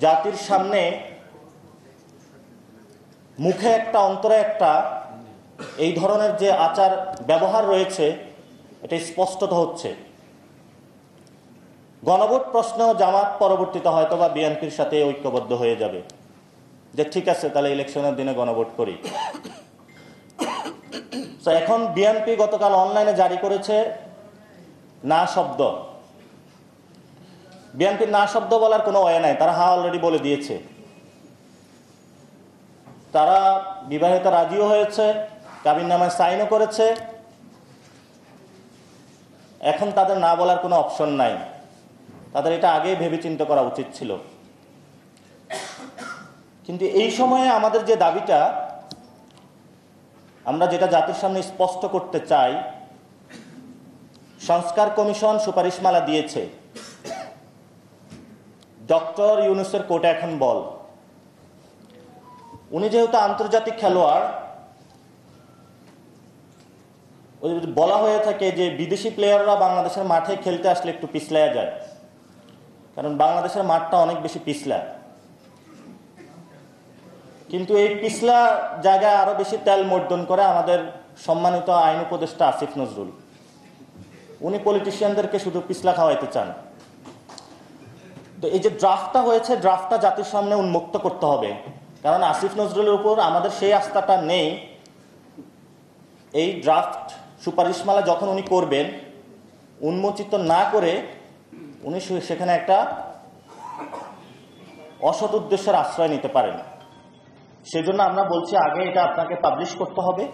জাতির সামনে মুখে একটা অন্তরে একটা এই ধরনের যে আচার ব্যবহার রয়েছে এটা স্পষ্টত হচ্ছে। গণভোট প্রশ্নেও জামাত পরবর্তীতে হয়তো বা বিএনপির সাথে ঐক্যবদ্ধ হয়ে যাবে যে ঠিক আছে তাহলে ইলেকশনের দিনে গণভোট করি। তো এখন বিএনপি গতকাল অনলাইনে জারি করেছে না শব্দ। বিএনপির না শব্দ বলার কোনো ওয়ে নাই, তারা হ্যাঁ অলরেডি বলে দিয়েছে। তারা বিবাহিত রাজিও হয়েছে, কাবিননামায় সাইনও করেছে। এখন তাদের না বলার কোনো অপশন নাই, তাদের এটা আগেই ভেবেচিন্তে করা উচিত ছিল। কিন্তু এই সময়ে আমাদের যে দাবিটা, আমরা যেটা জাতির সামনে স্পষ্ট করতে চাই, সংস্কার কমিশন সুপারিশমালা দিয়েছে, ডক্টর ইউনূসের কোর্টে এখন বল। উনি যেহেতু আন্তর্জাতিক খেলোয়াড়, বলা হয়ে থাকে যে বিদেশি প্লেয়াররা বাংলাদেশের মাঠে খেলতে আসলে একটু পিছলায়া যায়, কারণ বাংলাদেশের মাঠটা অনেক বেশি পিছলা। কিন্তু এই পিছলা জায়গায় আরো বেশি তেল মর্দন করে আমাদের সম্মানিত আইন উপদেষ্টা আসিফ নজরুল। উনি পলিটিশিয়ানদেরকে শুধু পিছলা খাওয়াইতে চান। তো এই যে ড্রাফটটা হয়েছে, ড্রাফটটা জাতির সামনে উন্মুক্ত করতে হবে, কারণ আসিফ নজরুলের উপর আমাদের সেই আস্থাটা নেই। এই ড্রাফট সুপারিশমালা যখন উনি করবেন, উন্মোচিত না করে উনি সেখানে একটা অসৎ উদ্দেশ্যের আশ্রয় নিতে পারেন। সেজন্য আমরা বলছি আগে এটা আপনাকে পাবলিশ করতে হবে।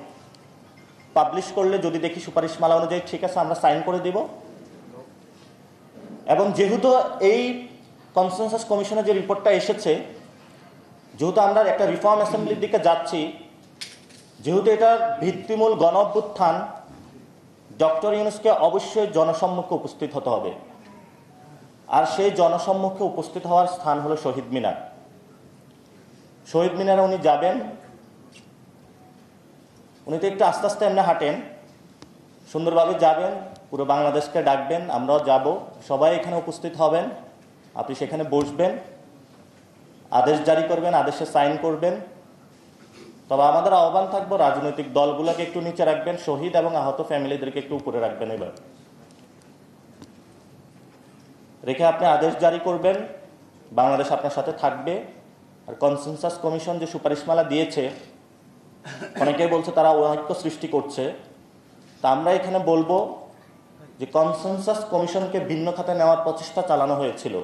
পাবলিশ করলে যদি দেখি সুপারিশমালা অনুযায়ী ঠিক আছে, আমরা সাইন করে দিব। এবং যেহেতু এই কনসেনসাস কমিশনের যে রিপোর্টটা এসেছে, যেহেতু আমরা একটা রিফর্ম অ্যাসেম্বলির দিকে যাচ্ছি, যেহেতু এটার ভিত্তিমূল গণ অভ্যুত্থান, ডক্টর ইউনূসকে অবশ্যই জনসম্মুখে উপস্থিত হতে হবে। আর সেই জনসম্মুখে উপস্থিত হওয়ার স্থান হলো শহীদ মিনার। শহীদ মিনারে উনি যাবেন, উনি তো একটু আস্তে আস্তে এমনি হাঁটেন, সুন্দরভাবে যাবেন, পুরো বাংলাদেশকে ডাকবেন, আমরাও যাব, সবাই এখানে উপস্থিত হবেন। আপনি সেখানে বসবেন, আদেশ জারি করবেন, আদেশে সাইন করবেন। তবে আমাদের আহ্বান থাকবো রাজনৈতিক দলগুলোকে একটু নিচে রাখবেন, শহীদ এবং আহত ফ্যামিলিদেরকে একটু উপরে রাখবেন। এবার রেখে আপনি আদেশ জারি করবেন, বাংলাদেশ আপনার সাথে থাকবে। আর কনসেনসাস কমিশন যে সুপারিশমালা দিয়েছে, অনেকেই বলছে তারা ঐক্য সৃষ্টি করছে, তা আমরা এখানে বলবো যে কনসেনসাস কমিশনকে ভিন্ন খাতে নেওয়ার প্রচেষ্টা চালানো হয়েছিল।